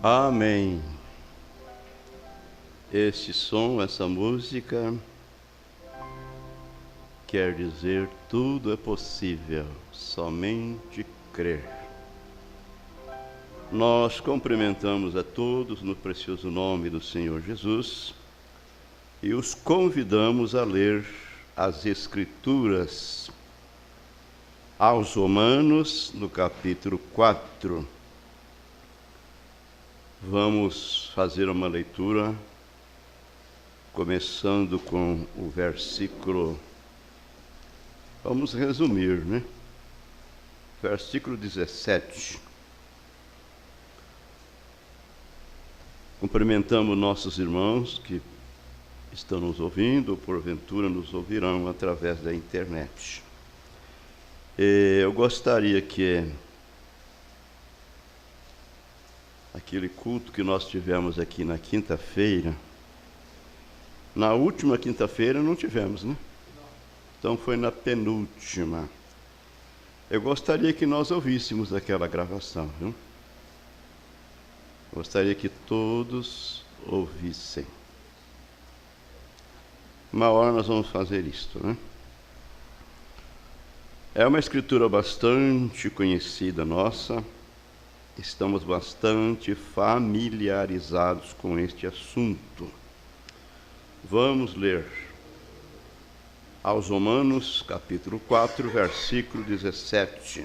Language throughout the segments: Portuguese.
Amém. Este som, essa música, quer dizer: tudo é possível, somente crer. Nós cumprimentamos a todos no precioso nome do Senhor Jesus e os convidamos a ler as Escrituras aos Romanos, no capítulo 4. Vamos fazer uma leitura, começando com o versículo, vamos resumir, né? Versículo 17. Cumprimentamos nossos irmãos que estão nos ouvindo, ou porventura nos ouvirão através da internet. Eu gostaria que aquele culto que nós tivemos aqui na quinta-feira, na última quinta-feira não tivemos, né? Então foi na penúltima. Eu gostaria que nós ouvíssemos aquela gravação, viu? Gostaria que todos ouvissem. Uma hora nós vamos fazer isto, né? É uma escritura bastante conhecida nossa. Estamos bastante familiarizados com este assunto. Vamos ler aos Romanos, capítulo 4, versículo 17.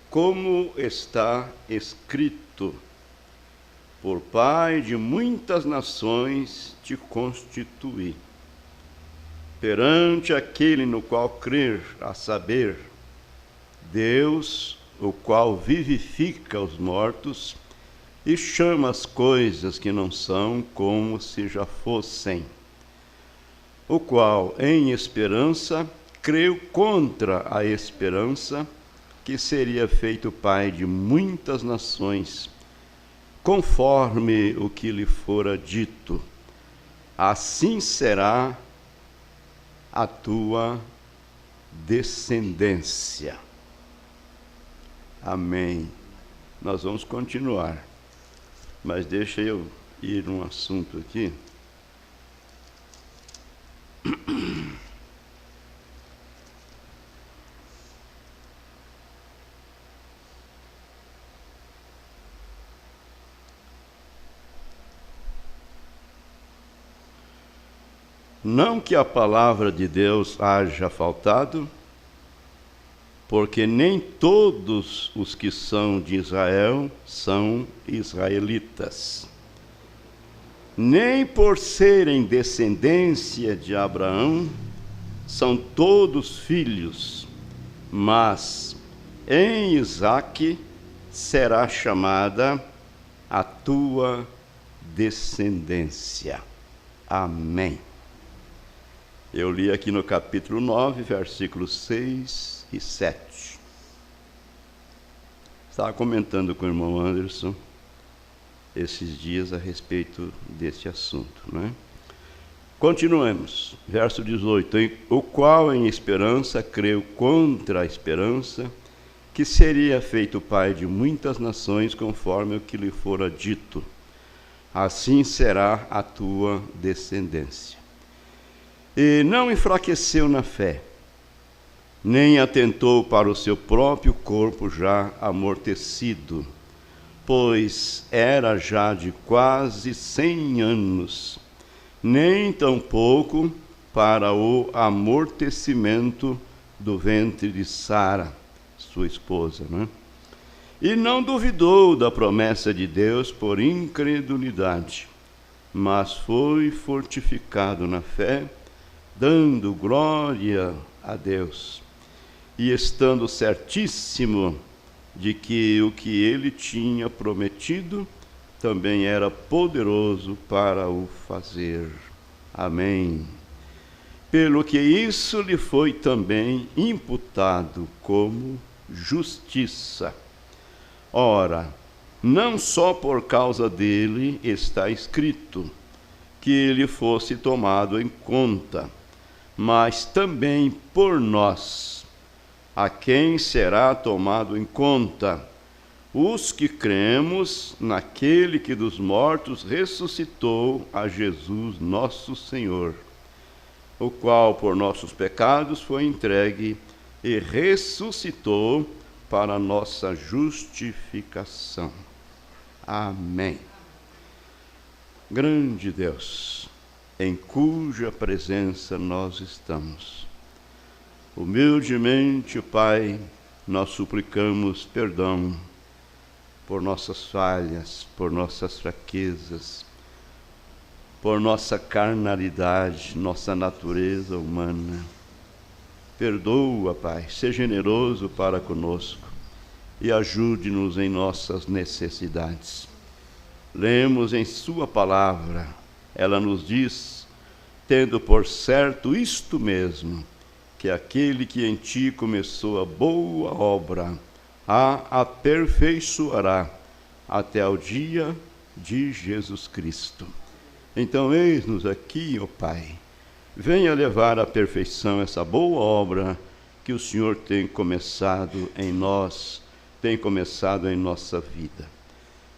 Como está escrito: por Pai de muitas nações te constituí, perante aquele no qual crer, a saber, Deus, o qual vivifica os mortos e chama as coisas que não são como se já fossem, o qual, em esperança, creu contra a esperança, que seria feito pai de muitas nações, conforme o que lhe fora dito: assim será a tua descendência. Amém. Nós vamos continuar, mas deixa eu ir num assunto aqui. Não que a palavra de Deus haja faltado, porque nem todos os que são de Israel são israelitas. Nem por serem descendência de Abraão são todos filhos, mas em Isaque será chamada a tua descendência. Amém. Eu li aqui no capítulo 9, versículos 6 e 7. Estava comentando com o irmão Anderson esses dias a respeito desse assunto, né? Continuemos. Verso 18. O qual em esperança creu contra a esperança, que seria feito pai de muitas nações, conforme o que lhe fora dito: assim será a tua descendência. E não enfraqueceu na fé, nem atentou para o seu próprio corpo já amortecido, pois era já de quase 100 anos, nem tampouco para o amortecimento do ventre de Sara, sua esposa, né? E não duvidou da promessa de Deus por incredulidade, mas foi fortificado na fé, dando glória a Deus, e estando certíssimo de que o que ele tinha prometido também era poderoso para o fazer. Amém. Pelo que isso lhe foi também imputado como justiça. Ora, não só por causa dele está escrito que ele fosse tomado em conta, mas também por nós, a quem será tomado em conta, os que cremos naquele que dos mortos ressuscitou, a Jesus nosso Senhor, o qual por nossos pecados foi entregue e ressuscitou para a nossa justificação. Amém. Grande Deus, em cuja presença nós estamos, humildemente, Pai, nós suplicamos perdão por nossas falhas, por nossas fraquezas, por nossa carnalidade, nossa natureza humana. Perdoa, Pai, seja generoso para conosco e ajude-nos em nossas necessidades. Lemos em Sua palavra, ela nos diz, tendo por certo isto mesmo, que aquele que em ti começou a boa obra, a aperfeiçoará até o dia de Jesus Cristo. Então, eis-nos aqui, ó Pai, venha levar à perfeição essa boa obra que o Senhor tem começado em nós, tem começado em nossa vida.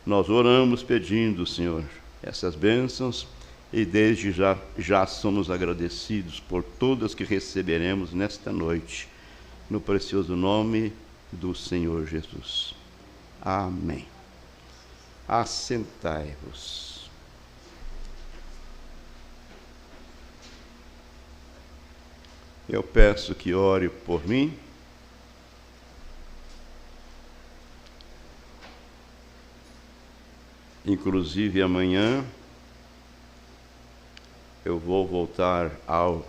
Nós oramos pedindo, Senhor, essas bênçãos e desde já somos agradecidos por todas que receberemos nesta noite, no precioso nome do Senhor Jesus. Amém. Assentai-vos. Eu peço que ore por mim. Inclusive amanhã eu vou voltar ao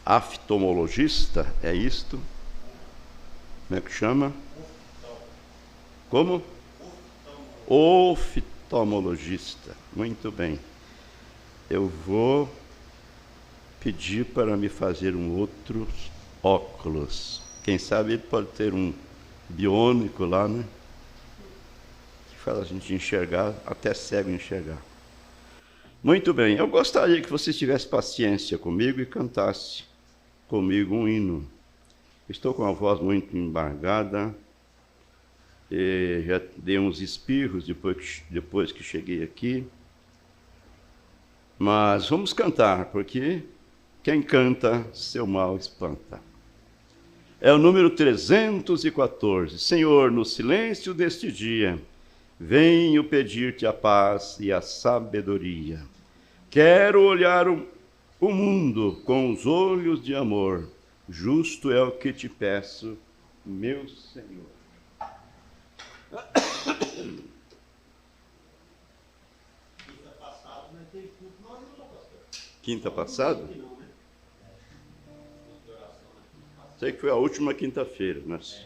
oftalmologista, é isto? Como é que chama? Como? Oftalmologista. Muito bem. Eu vou pedir para me fazer um outro óculos. Quem sabe ele pode ter um biônico lá, né? Que faz a gente enxergar, até cego enxergar. Muito bem. Eu gostaria que você tivesse paciência comigo e cantasse comigo um hino. Estou com a voz muito embargada, e já dei uns espirros depois que cheguei aqui. Mas vamos cantar, porque quem canta, seu mal espanta. É o número 314. Senhor, no silêncio deste dia, venho pedir-te a paz e a sabedoria. Quero olhar o mundo com os olhos de amor. Justo é o que te peço, meu Senhor. Quinta passada? Sei que foi a última quinta-feira, mas...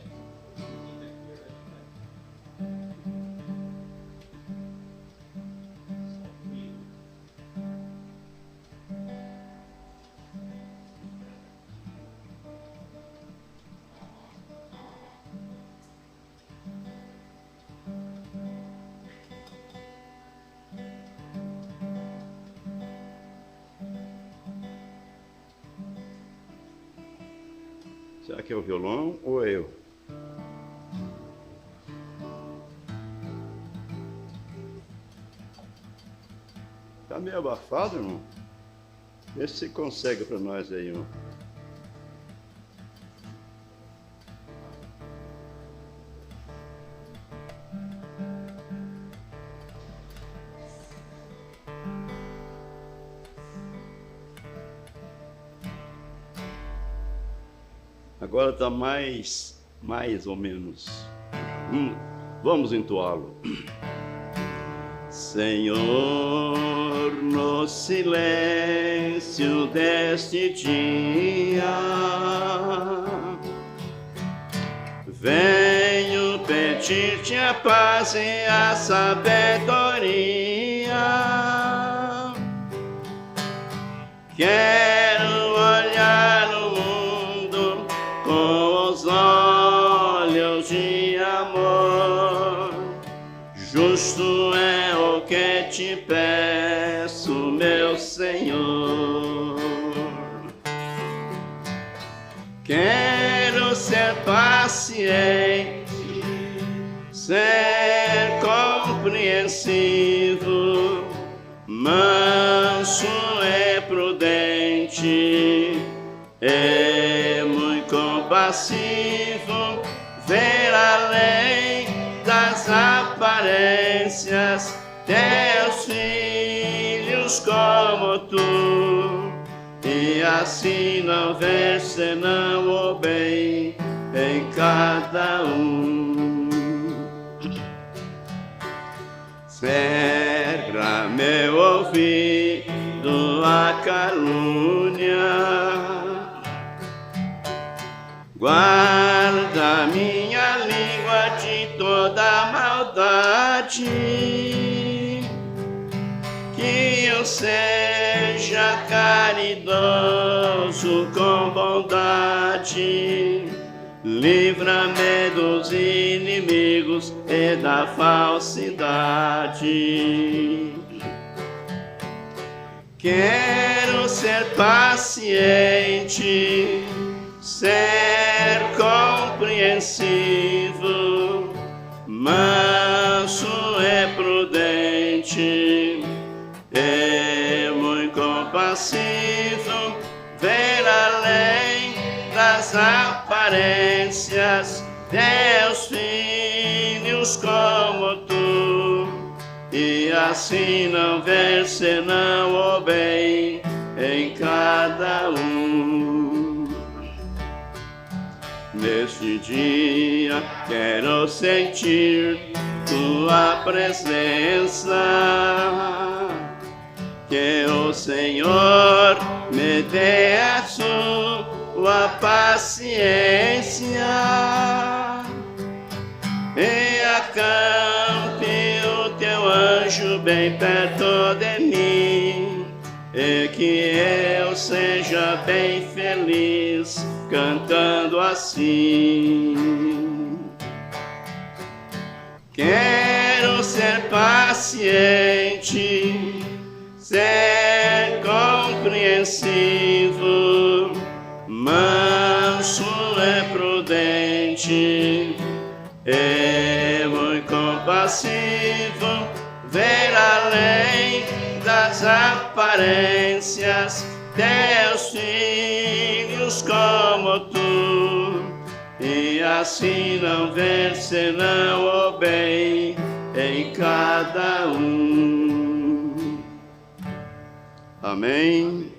Será que é o violão ou é eu? Tá meio abafado, irmão? Vê se você consegue para nós aí, irmão. Agora está mais ou menos. Vamos entoá-lo. Senhor, no silêncio deste dia, venho pedir-te a paz e a sabedoria. Quero olhar no mundo com os olhos de amor. Justo é o que te peço, meu Senhor. Quero ser paciente ser compreensivo, manso e prudente, é muito compassivo, ver além das aparências, teus filhos como tu, e assim não ver senão o bem em cada um. Cerra meu ouvido a calúnia, guarda minha língua de toda maldade, que eu seja caridoso com bondade. Livra-me dos inimigos e da falsidade. Quero ser paciente, ser compreensivo, manso e prudente, e muito compassivo, ver além das aparências, teus filhos como tu, e assim não ver senão o bem em cada um. Neste dia quero sentir tua presença, que o Senhor me dê a sua paciência e acampe o teu anjo bem perto de mim, e que eu seja bem feliz cantando assim. Quero ser paciente, ser compreensivo, manso e prudente, e muito compassivo, ver além das aparências, teus filhos como tu, e assim não ver senão o bem em cada um. Amém.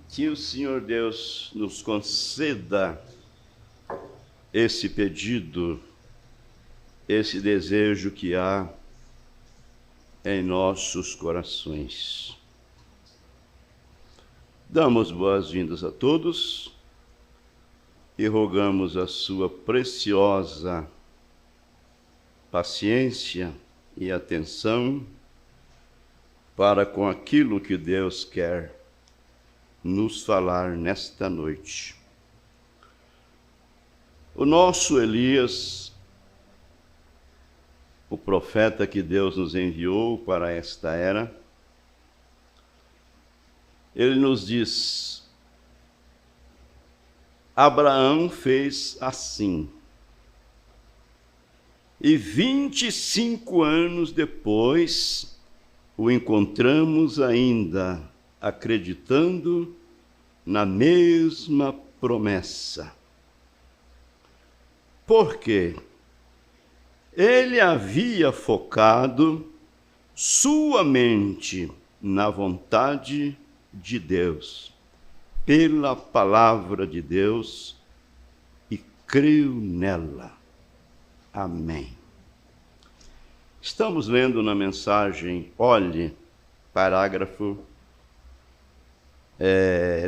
Que o Senhor Deus nos conceda esse pedido, esse desejo que há em nossos corações. Damos boas-vindas a todos e rogamos a sua preciosa paciência e atenção para com aquilo que Deus quer nos falar nesta noite. O nosso Elias, o profeta que Deus nos enviou para esta era, ele nos diz: Abraão fez assim, e 25 anos depois o encontramos ainda acreditando na mesma promessa. Por quê? Ele havia focado sua mente na vontade de Deus, pela palavra de Deus, e creu nela. Amém. Estamos lendo na mensagem, olhe, parágrafo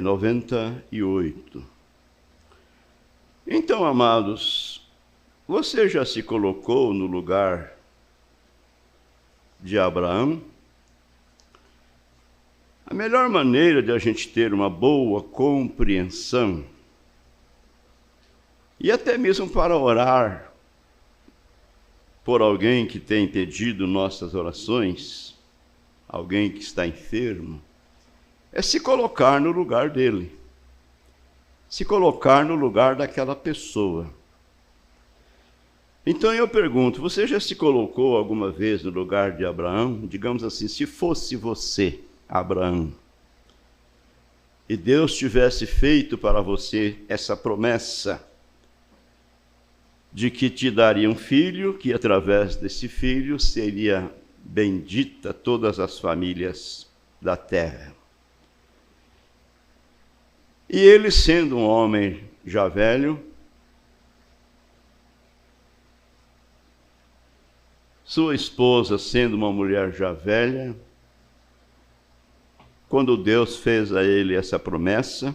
98. Então, amados, você já se colocou no lugar de Abraão? A melhor maneira de a gente ter uma boa compreensão, e até mesmo para orar por alguém que tem pedido nossas orações, alguém que está enfermo, é se colocar no lugar dele, se colocar no lugar daquela pessoa. Então eu pergunto, você já se colocou alguma vez no lugar de Abraão? Digamos assim, se fosse você, Abraão, e Deus tivesse feito para você essa promessa de que te daria um filho, que através desse filho seria bendita todas as famílias da terra. E ele, sendo um homem já velho, sua esposa sendo uma mulher já velha, quando Deus fez a ele essa promessa,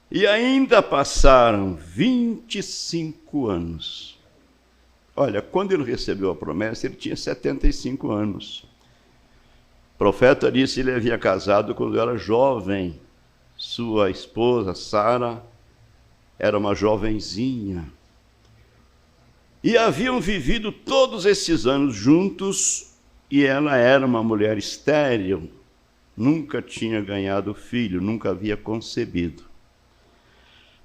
e ainda passaram 25 anos. Olha, quando ele recebeu a promessa, ele tinha 75 anos. O profeta disse que ele havia casado quando era jovem. Sua esposa, Sara, era uma jovenzinha. E haviam vivido todos esses anos juntos, e ela era uma mulher estéril, nunca tinha ganhado filho, nunca havia concebido.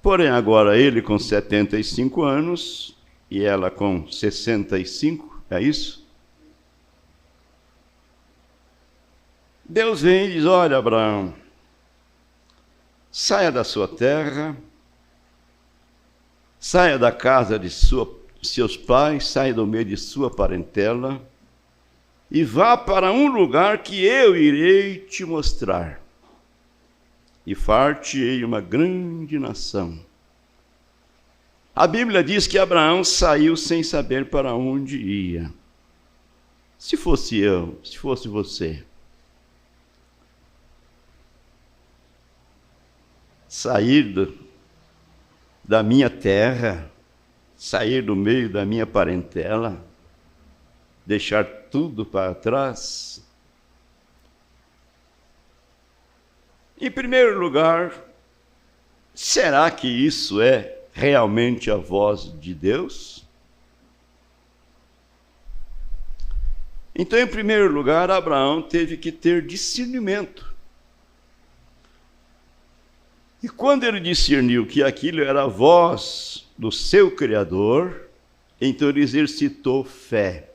Porém, agora ele com 75 anos e ela com 65, é isso? Deus vem e diz: olha, Abraão, saia da sua terra, saia da casa de seus pais, saia do meio de sua parentela e vá para um lugar que eu irei te mostrar. E far-te-ei uma grande nação. A Bíblia diz que Abraão saiu sem saber para onde ia. Se fosse eu, se fosse você, sair da minha terra, sair do meio da minha parentela, deixar tudo para trás. Em primeiro lugar, será que isso é realmente a voz de Deus? Então, em primeiro lugar, Abraão teve que ter discernimento. E quando ele discerniu que aquilo era a voz do seu Criador, então ele exercitou fé.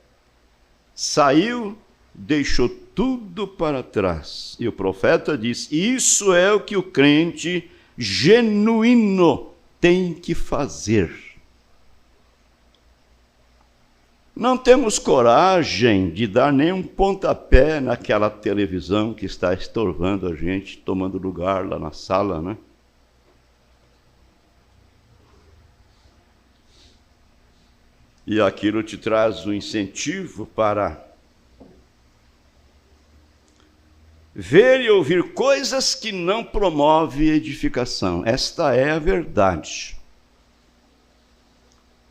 Saiu, deixou tudo para trás. E o profeta diz: isso é o que o crente genuíno tem que fazer. Não temos coragem de dar nenhum pontapé naquela televisão que está estorvando a gente, tomando lugar lá na sala, né? E aquilo te traz um incentivo para ver e ouvir coisas que não promovem edificação. Esta é a verdade.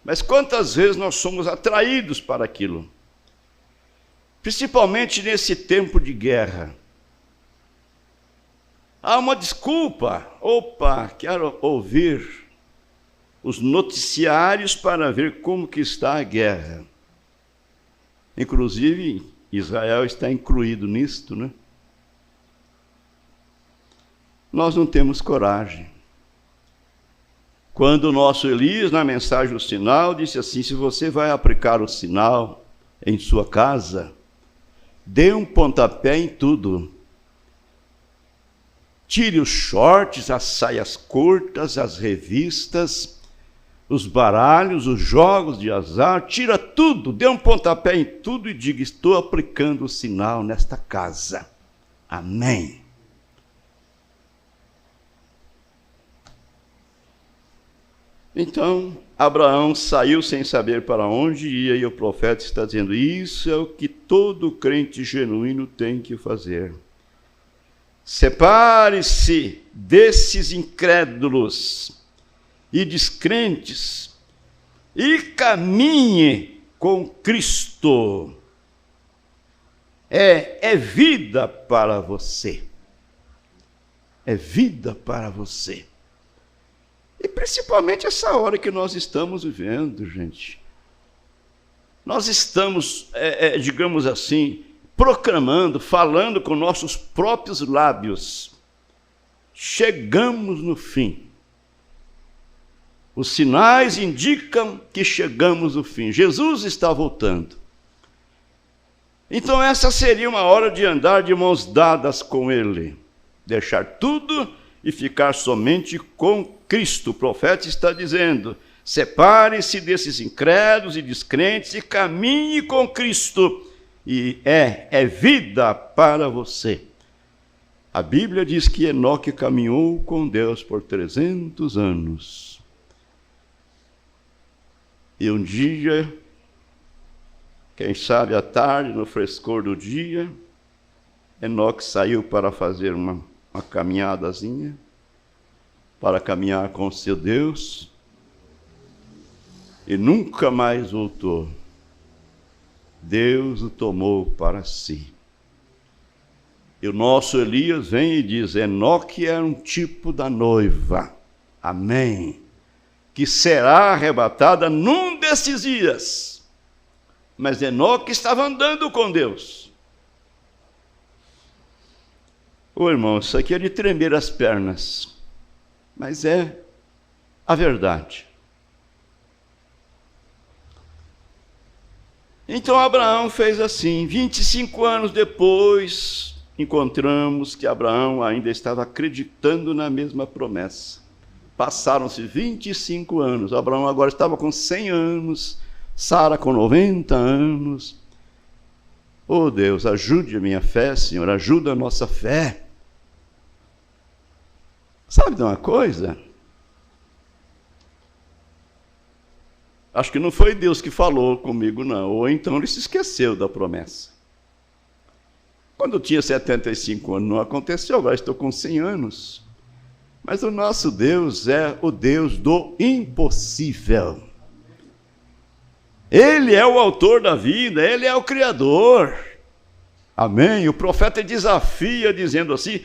Mas quantas vezes nós somos atraídos para aquilo? Principalmente nesse tempo de guerra. Há uma desculpa. Opa, quero ouvir os noticiários para ver como que está a guerra. Inclusive, Israel está incluído nisto, né? Nós não temos coragem. Quando o nosso Elias, na mensagem do sinal, disse assim: se você vai aplicar o sinal em sua casa, dê um pontapé em tudo. Tire os shorts, as saias curtas, as revistas, os baralhos, os jogos de azar, tira tudo, dê um pontapé em tudo e diga: estou aplicando o sinal nesta casa. Amém. Então, Abraão saiu sem saber para onde ia, e o profeta está dizendo: isso é o que todo crente genuíno tem que fazer. Separe-se desses incrédulos e descrentes e caminhe com Cristo. É vida para você. É vida para você. E principalmente essa hora que nós estamos vivendo, gente. Nós estamos, digamos assim, proclamando, falando com nossos próprios lábios. Chegamos no fim. Os sinais indicam que chegamos ao fim. Jesus está voltando. Então essa seria uma hora de andar de mãos dadas com Ele. Deixar tudo e ficar somente com Cristo. O profeta está dizendo: separe-se desses incrédulos e descrentes e caminhe com Cristo. E é vida para você. A Bíblia diz que Enoque caminhou com Deus por 300 anos. E um dia, quem sabe à tarde, no frescor do dia, Enoque saiu para fazer uma caminhadazinha, para caminhar com seu Deus, e nunca mais voltou. Deus o tomou para si. E o nosso Elias vem e diz: Enoque era um tipo da noiva, amém, que será arrebatada num desses dias. Mas Enoque estava andando com Deus. Ô irmão, isso aqui é de tremer as pernas, mas é a verdade. Então Abraão fez assim. 25 anos depois, encontramos que Abraão ainda estava acreditando na mesma promessa. Passaram-se 25 anos. Abraão agora estava com 100 anos, Sara com 90 anos. Oh Deus, ajude a minha fé, Senhor, ajuda a nossa fé. Sabe de uma coisa? Acho que não foi Deus que falou comigo, não. Ou então ele se esqueceu da promessa. Quando eu tinha 75 anos não aconteceu, agora estou com 100 anos. Mas o nosso Deus é o Deus do impossível. Ele é o autor da vida, Ele é o Criador. Amém? O profeta desafia dizendo assim,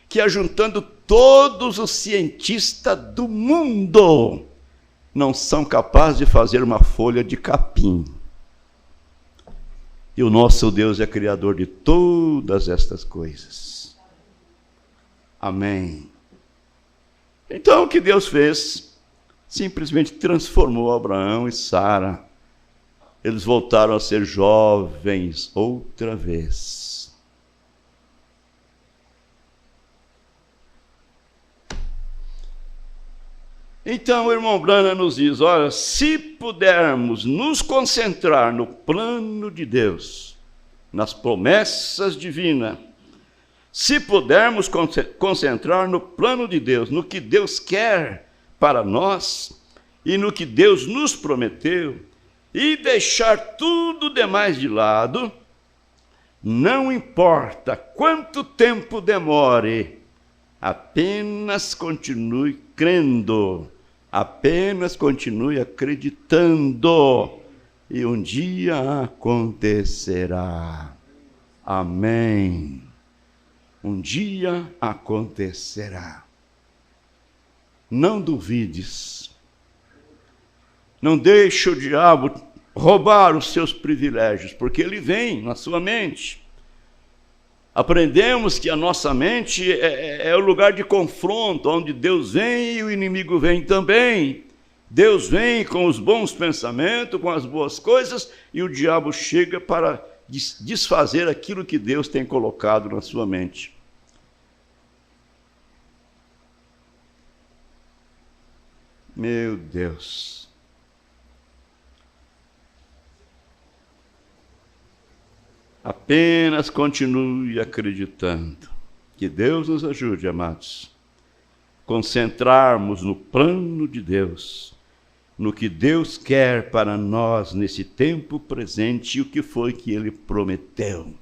que ajuntando todos os cientistas do mundo, não são capazes de fazer uma folha de capim. E o nosso Deus é criador de todas estas coisas. Amém. Então o que Deus fez? Simplesmente transformou Abraão e Sara. Eles voltaram a ser jovens outra vez. Então o irmão Branham nos diz, olha, se pudermos nos concentrar no plano de Deus, nas promessas divinas, se pudermos concentrar no plano de Deus, no que Deus quer para nós e no que Deus nos prometeu, e deixar tudo demais de lado, não importa quanto tempo demore, apenas continue crendo, apenas continue acreditando, e um dia acontecerá. Amém. Um dia acontecerá. Não duvides. Não deixe o diabo roubar os seus privilégios, porque ele vem na sua mente. Aprendemos que a nossa mente é o lugar de confronto, onde Deus vem e o inimigo vem também. Deus vem com os bons pensamentos, com as boas coisas, e o diabo chega para desfazer aquilo que Deus tem colocado na sua mente. Meu Deus. Apenas continue acreditando. Que Deus nos ajude, amados. Concentrarmos no plano de Deus, no que Deus quer para nós nesse tempo presente e o que foi que Ele prometeu.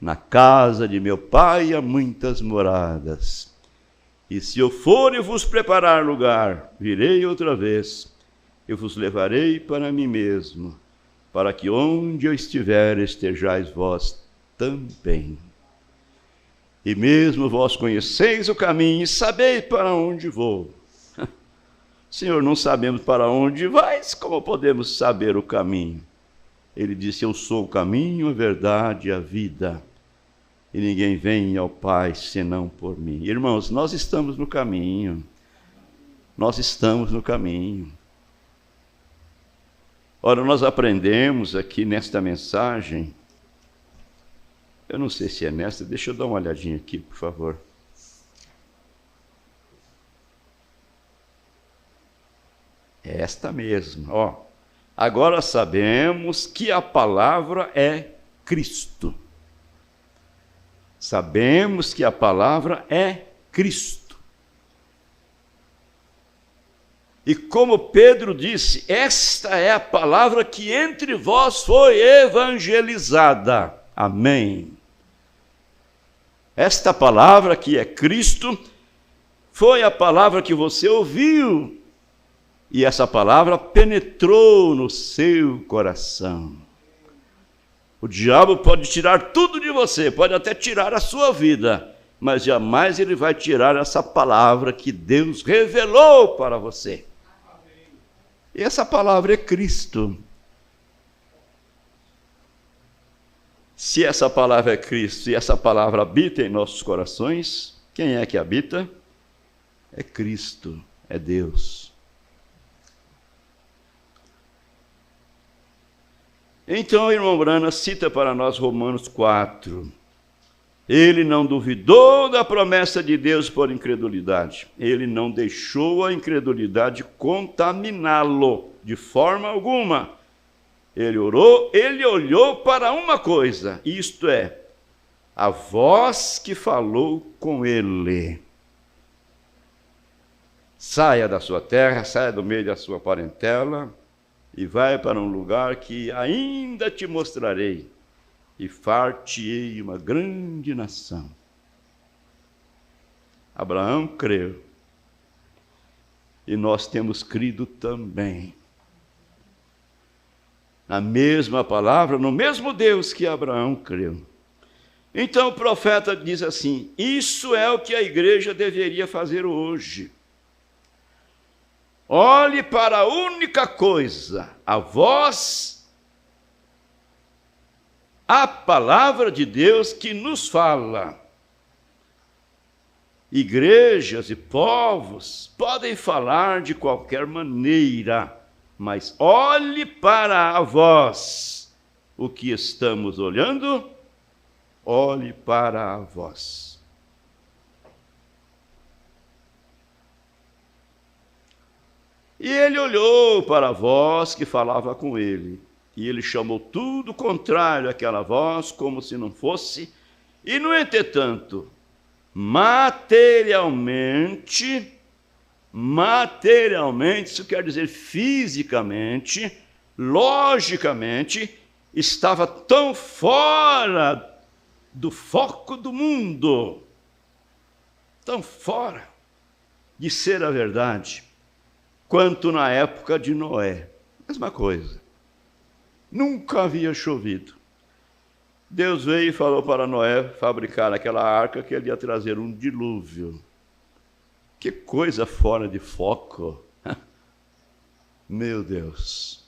Na casa de meu Pai há muitas moradas. E se eu for e vos preparar lugar, virei outra vez, eu vos levarei para mim mesmo, para que onde eu estiver estejais vós também. E mesmo vós conheceis o caminho e sabeis para onde vou. Senhor, não sabemos para onde vais, como podemos saber o caminho? Ele disse, eu sou o caminho, a verdade e a vida. E ninguém vem ao Pai senão por mim. Irmãos, nós estamos no caminho. nós estamos no caminho. Ora, nós aprendemos aqui nesta mensagem, eu não sei se é nesta, deixa eu dar uma olhadinha aqui, por favor. É esta mesma, ó. Agora sabemos que a palavra é Cristo. Sabemos que a palavra é Cristo. E como Pedro disse, esta é a palavra que entre vós foi evangelizada. Amém. Esta palavra que é Cristo foi a palavra que você ouviu. E essa palavra penetrou no seu coração. O diabo pode tirar tudo de você, pode até tirar a sua vida, mas jamais ele vai tirar essa palavra que Deus revelou para você. E essa palavra é Cristo. Se essa palavra é Cristo e essa palavra habita em nossos corações, quem é que habita? É Cristo, é Deus. Então, o irmão Brana cita para nós Romanos 4. Ele não duvidou da promessa de Deus por incredulidade. Ele não deixou a incredulidade contaminá-lo de forma alguma. Ele olhou para uma coisa, isto é, a voz que falou com ele. Saia da sua terra, saia do meio da sua parentela, e vai para um lugar que ainda te mostrarei, e far-te-ei uma grande nação. Abraão creu, e nós temos crido também. Na mesma palavra, no mesmo Deus que Abraão creu. Então o profeta diz assim, isso é o que a igreja deveria fazer hoje. Olhe para a única coisa, a voz, a palavra de Deus que nos fala. Igrejas e povos podem falar de qualquer maneira, mas olhe para a voz. O que estamos olhando? Olhe para a voz. E ele olhou para a voz que falava com ele, e ele chamou tudo contrário àquela voz, como se não fosse, e, no entretanto, materialmente, isso quer dizer fisicamente, logicamente, estava tão fora do foco do mundo, tão fora de ser a verdade, quanto na época de Noé. Mesma coisa. Nunca havia chovido. Deus veio e falou para Noé fabricar aquela arca que ele ia trazer um dilúvio. Que coisa fora de foco. Meu Deus.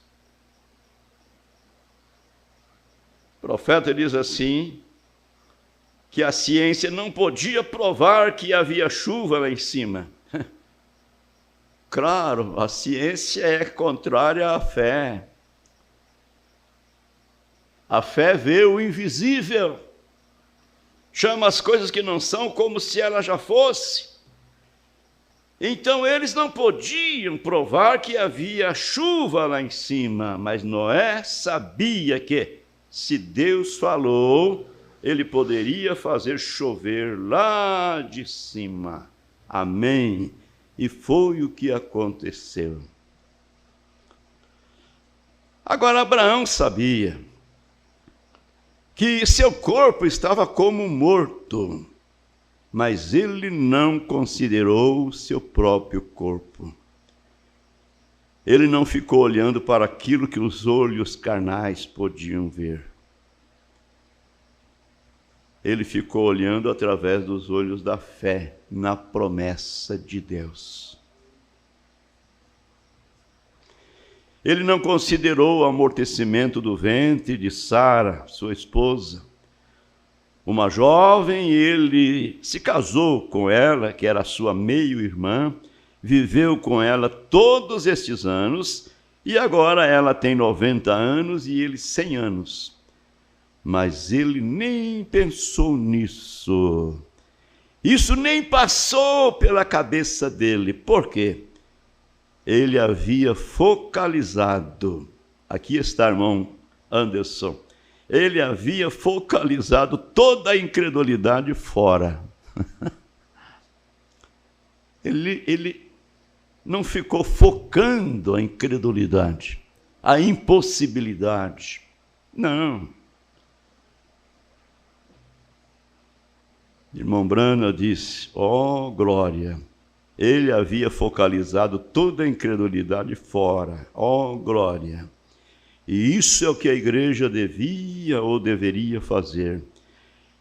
O profeta diz assim, que a ciência não podia provar que havia chuva lá em cima. Claro, a ciência é contrária à fé. A fé vê o invisível, chama as coisas que não são como se ela já fosse. Então eles não podiam provar que havia chuva lá em cima, mas Noé sabia que, se Deus falou, ele poderia fazer chover lá de cima. Amém. E foi o que aconteceu. Agora Abraão sabia que seu corpo estava como morto, mas ele não considerou seu próprio corpo. Ele não ficou olhando para aquilo que os olhos carnais podiam ver. Ele ficou olhando através dos olhos da fé, na promessa de Deus. Ele não considerou o amortecimento do ventre de Sara, sua esposa. Uma jovem, ele se casou com ela, que era sua meio-irmã, viveu com ela todos estes anos, e agora ela tem 90 anos e ele 100 anos. Mas ele nem pensou nisso. Isso nem passou pela cabeça dele. Por quê? Ele havia focalizado. Aqui está, irmão Anderson. Ele havia focalizado toda a incredulidade fora. Ele não ficou focando a incredulidade, a impossibilidade. Não. Irmão Branham disse, glória, ele havia focalizado toda a incredulidade fora, glória. E isso é o que a igreja devia ou deveria fazer.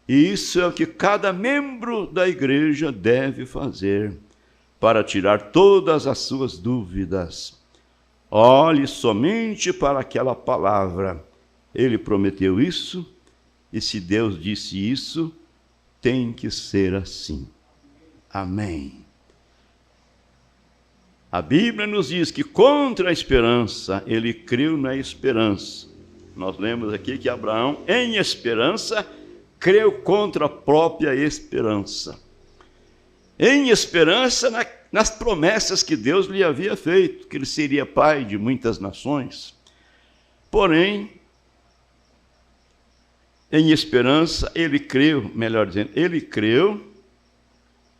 E isso é o que cada membro da igreja deve fazer para tirar todas as suas dúvidas. Olhe somente para aquela palavra. Ele prometeu isso, e se Deus disse isso, tem que ser assim. Amém. A Bíblia nos diz que contra a esperança, ele creu na esperança. Nós lemos aqui que Abraão, em esperança, creu contra a própria esperança. Em esperança nas promessas que Deus lhe havia feito, que ele seria pai de muitas nações. Porém, em esperança, ele creu, melhor dizendo, ele creu,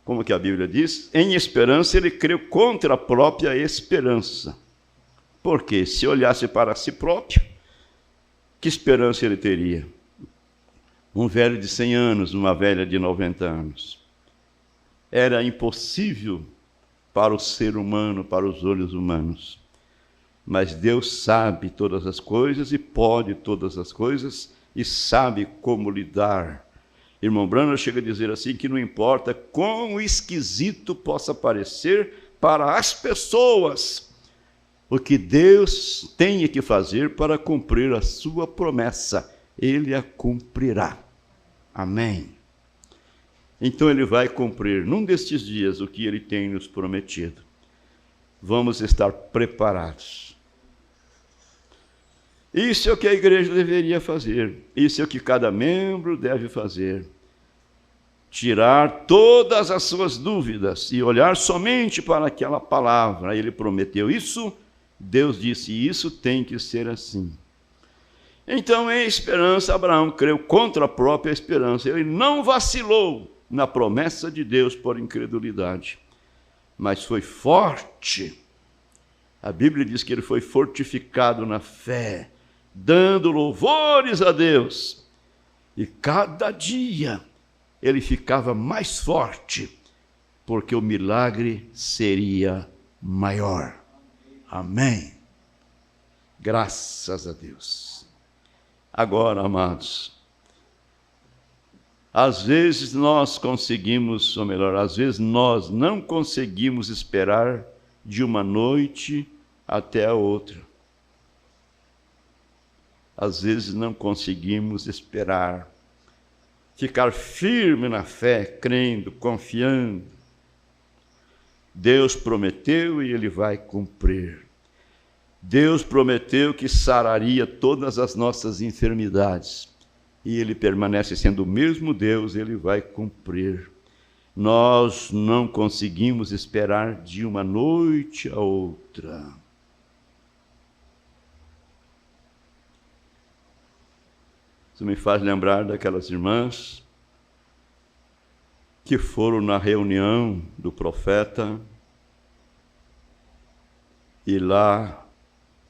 como que a Bíblia diz, em esperança ele creu contra a própria esperança. Porque se olhasse para si próprio, que esperança ele teria? Um velho de 100 anos, uma velha de 90 anos. Era impossível para o ser humano, para os olhos humanos. Mas Deus sabe todas as coisas e pode todas as coisas e sabe como lidar. Irmão Branham chega a dizer assim que não importa quão esquisito possa parecer para as pessoas, o que Deus tem que fazer para cumprir a sua promessa, Ele a cumprirá. Amém. Então Ele vai cumprir num destes dias o que Ele tem nos prometido. Vamos estar preparados. Isso é o que a igreja deveria fazer. Isso é o que cada membro deve fazer. Tirar todas as suas dúvidas e olhar somente para aquela palavra. Ele prometeu isso, Deus disse isso, tem que ser assim. Então, em esperança, Abraão creu contra a própria esperança. Ele não vacilou na promessa de Deus por incredulidade, mas foi forte. A Bíblia diz que ele foi fortificado na fé, dando louvores a Deus. E cada dia ele ficava mais forte, porque o milagre seria maior. Amém. Graças a Deus. Agora, amados, às vezes nós conseguimos, ou melhor, às vezes nós não conseguimos esperar de uma noite até a outra. Às vezes não conseguimos esperar, ficar firme na fé, crendo, confiando. Deus prometeu e Ele vai cumprir. Deus prometeu que sararia todas as nossas enfermidades. E Ele permanece sendo o mesmo Deus, Ele vai cumprir. Nós não conseguimos esperar de uma noite a outra. Isso me faz lembrar daquelas irmãs que foram na reunião do profeta e lá,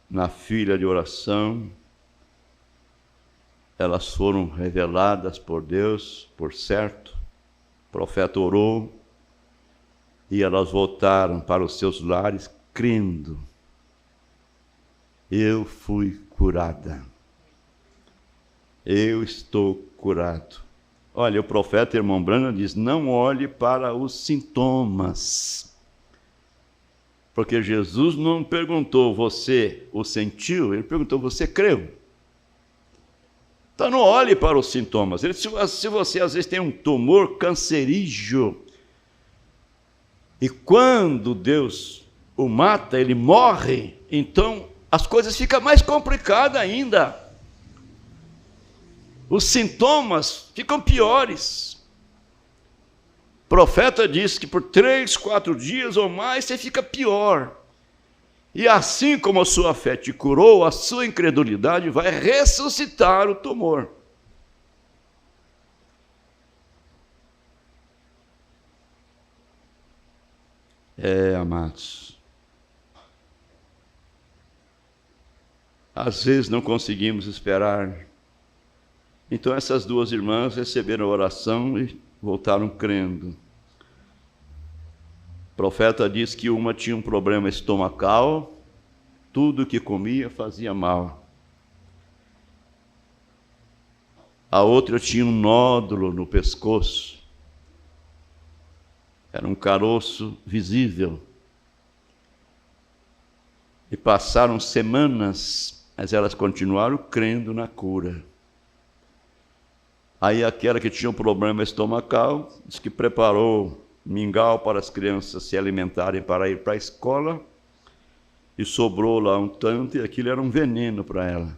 na fila de oração, elas foram reveladas por Deus, por certo. O profeta orou e elas voltaram para os seus lares crendo. Eu fui curada. Eu estou curado. Olha, o profeta irmão Branham diz, não olhe para os sintomas. Porque Jesus não perguntou, você o sentiu? Ele perguntou, você creu? Então não olhe para os sintomas. Se você às vezes tem um tumor cancerígeo E quando Deus o mata, ele morre, então as coisas ficam mais complicadas ainda. Os sintomas ficam piores. O profeta diz que por 3, 4 dias ou mais você fica pior. E assim como a sua fé te curou, a sua incredulidade vai ressuscitar o tumor. Amados, às vezes não conseguimos esperar. Então essas duas irmãs receberam a oração e voltaram crendo. O profeta diz que uma tinha um problema estomacal, tudo que comia fazia mal. A outra tinha um nódulo no pescoço, era um caroço visível. E passaram semanas, mas elas continuaram crendo na cura. Aí aquela que tinha um problema estomacal, disse que preparou mingau para as crianças se alimentarem para ir para a escola, e sobrou lá um tanto, e aquilo era um veneno para ela.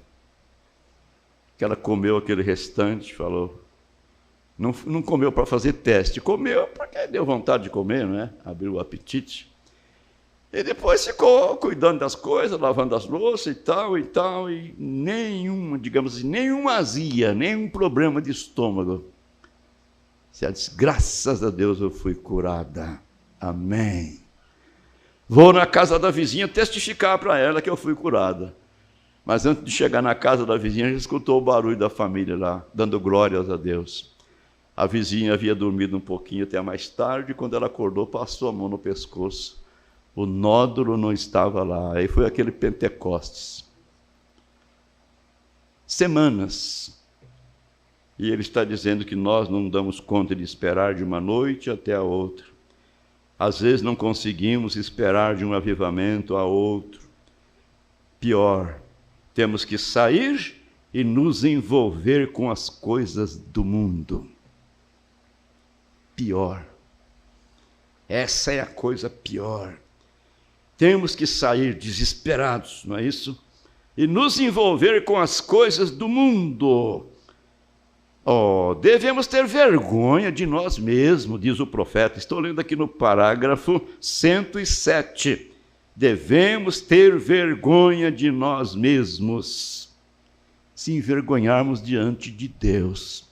Que ela comeu aquele restante, falou, não comeu para fazer teste, comeu porque deu vontade de comer, não é? Abriu o apetite. E depois ficou cuidando das coisas, lavando as louças e nenhuma, digamos assim, nenhuma azia, nenhum problema de estômago. Você disse, graças a Deus eu fui curada. Amém. Vou na casa da vizinha testificar para ela que eu fui curada. Mas antes de chegar na casa da vizinha, a gente escutou o barulho da família lá, dando glórias a Deus. A vizinha havia dormido um pouquinho até mais tarde, e quando ela acordou, passou a mão no pescoço. O nódulo não estava lá. Aí foi aquele Pentecostes. Semanas. E ele está dizendo que nós não damos conta de esperar de uma noite até a outra. Às vezes não conseguimos esperar de um avivamento a outro. Pior, temos que sair e nos envolver com as coisas do mundo. Pior. Essa é a coisa pior. Temos que sair desesperados, não é isso? E nos envolver com as coisas do mundo. Devemos ter vergonha de nós mesmos, diz o profeta. Estou lendo aqui no parágrafo 107. Devemos ter vergonha de nós mesmos, se envergonharmos diante de Deus.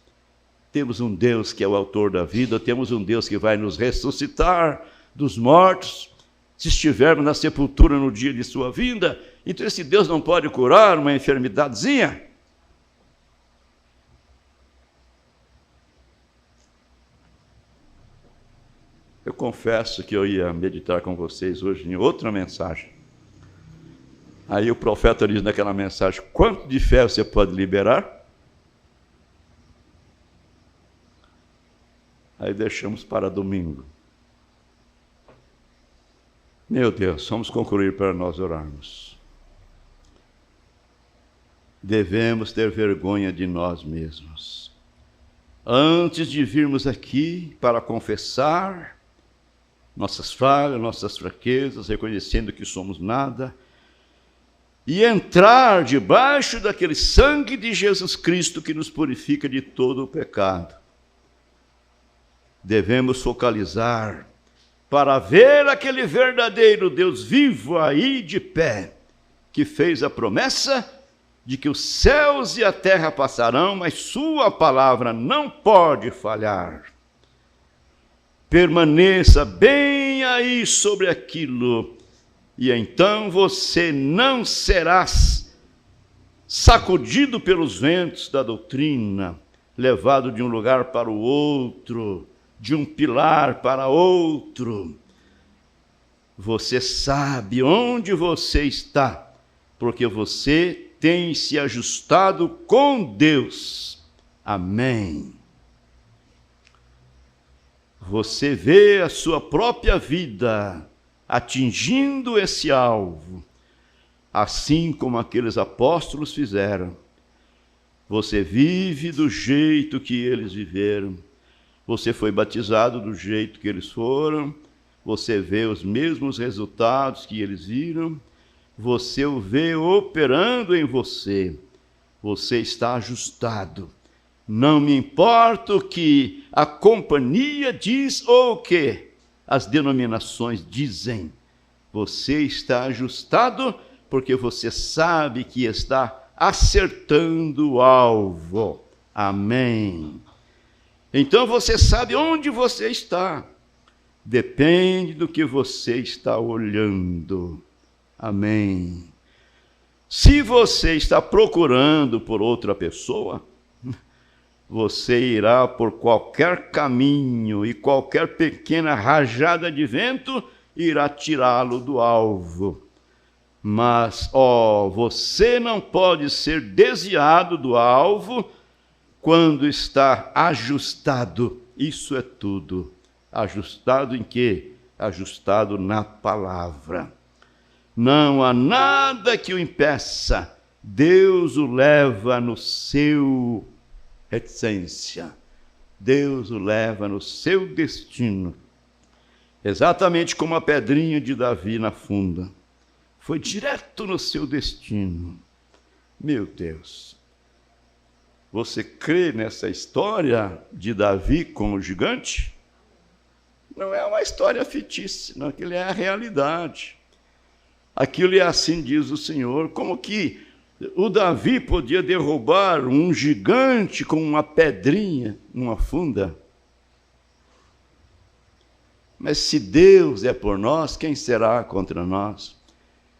Temos um Deus que é o autor da vida, temos um Deus que vai nos ressuscitar dos mortos. Se estivermos na sepultura no dia de sua vinda, então esse Deus não pode curar uma enfermidadezinha? Eu confesso que eu ia meditar com vocês hoje em outra mensagem. Aí o profeta diz naquela mensagem, quanto de fé você pode liberar? Aí deixamos para domingo. Meu Deus, vamos concluir para nós orarmos. Devemos ter vergonha de nós mesmos. Antes de virmos aqui para confessar nossas falhas, nossas fraquezas, reconhecendo que somos nada, e entrar debaixo daquele sangue de Jesus Cristo que nos purifica de todo o pecado. Devemos focalizar para ver aquele verdadeiro Deus vivo aí de pé, que fez a promessa de que os céus e a terra passarão, mas sua palavra não pode falhar. Permaneça bem aí sobre aquilo, e então você não será sacudido pelos ventos da doutrina, levado de um lugar para o outro, de um pilar para outro. Você sabe onde você está, porque você tem se ajustado com Deus. Amém. Você vê a sua própria vida atingindo esse alvo, assim como aqueles apóstolos fizeram. Você vive do jeito que eles viveram. Você foi batizado do jeito que eles foram. você vê os mesmos resultados que eles viram, você o vê operando em você. Você está ajustado. Não me importa o que a companhia diz ou o que as denominações dizem. Você está ajustado porque você sabe que está acertando o alvo. Amém. Então você sabe onde você está. Depende do que você está olhando. Amém. Se você está procurando por outra pessoa, você irá por qualquer caminho e qualquer pequena rajada de vento irá tirá-lo do alvo. Mas, você não pode ser desviado do alvo quando está ajustado. Isso é tudo. Ajustado em quê? Ajustado na palavra. Não há nada que o impeça. Deus o leva no seu essência. Deus o leva no seu destino. Exatamente como a pedrinha de Davi na funda. Foi direto no seu destino. Meu Deus. Você crê nessa história de Davi com o gigante? Não é uma história fictícia, não, aquilo é a realidade. Aquilo é assim diz o Senhor, como que o Davi podia derrubar um gigante com uma pedrinha numa funda. Mas se Deus é por nós, quem será contra nós?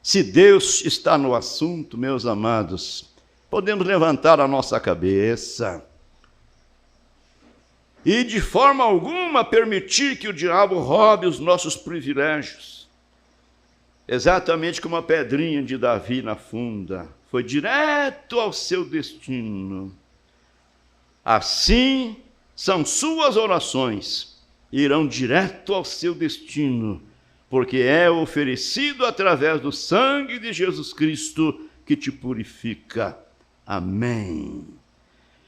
Se Deus está no assunto, meus amados, podemos levantar a nossa cabeça e de forma alguma permitir que o diabo roube os nossos privilégios. Exatamente como a pedrinha de Davi na funda, foi direto ao seu destino. Assim são suas orações, irão direto ao seu destino, porque é oferecido através do sangue de Jesus Cristo que te purifica. Amém.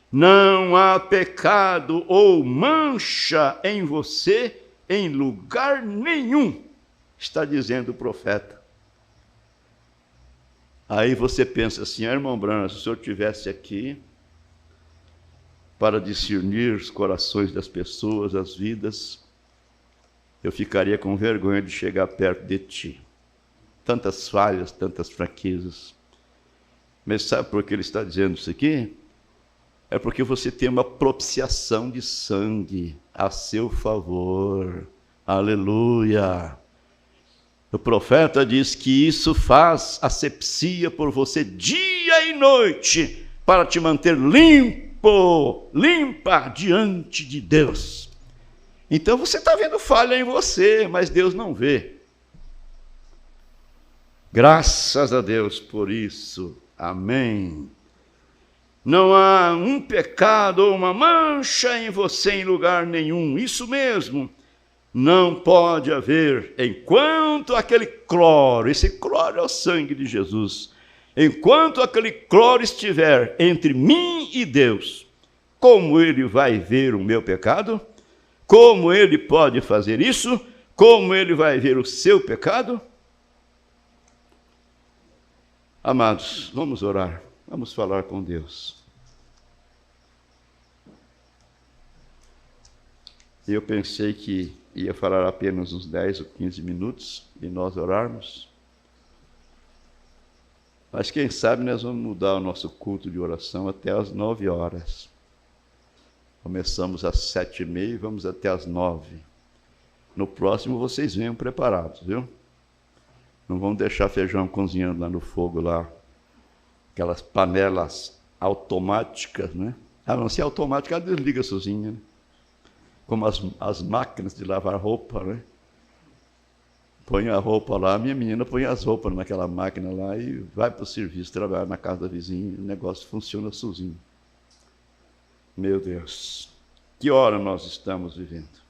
Não há pecado ou mancha em você em lugar nenhum, está dizendo o profeta. Aí você pensa assim, irmão Branham, se o senhor estivesse aqui para discernir os corações das pessoas, as vidas, eu ficaria com vergonha de chegar perto de ti. Tantas falhas, tantas fraquezas. Mas sabe por que ele está dizendo isso aqui? É porque você tem uma propiciação de sangue a seu favor. Aleluia! O profeta diz que isso faz asepsia por você dia e noite, para te manter limpa diante de Deus. Então você está vendo falha em você, mas Deus não vê. Graças a Deus por isso. Amém. Não há um pecado ou uma mancha em você em lugar nenhum. Isso mesmo. Não pode haver, enquanto aquele cloro, esse cloro é o sangue de Jesus, enquanto aquele cloro estiver entre mim e Deus, como ele vai ver o meu pecado? Como ele pode fazer isso? Como ele vai ver o seu pecado? Amados, vamos orar, vamos falar com Deus. Eu pensei que ia falar apenas uns 10 ou 15 minutos e nós orarmos. Mas quem sabe nós vamos mudar o nosso culto de oração até às 9 horas. Começamos às 7h30 e vamos até às 9. No próximo vocês venham preparados, viu? Não vão deixar feijão cozinhando lá no fogo, lá. Aquelas panelas automáticas, né? Ah, não, se é automática, ela desliga sozinha, né? Como as máquinas de lavar roupa, né? Põe a roupa lá, minha menina põe as roupas naquela máquina lá e vai para o serviço, trabalhar na casa da vizinha, o negócio funciona sozinho. Meu Deus, que hora nós estamos vivendo?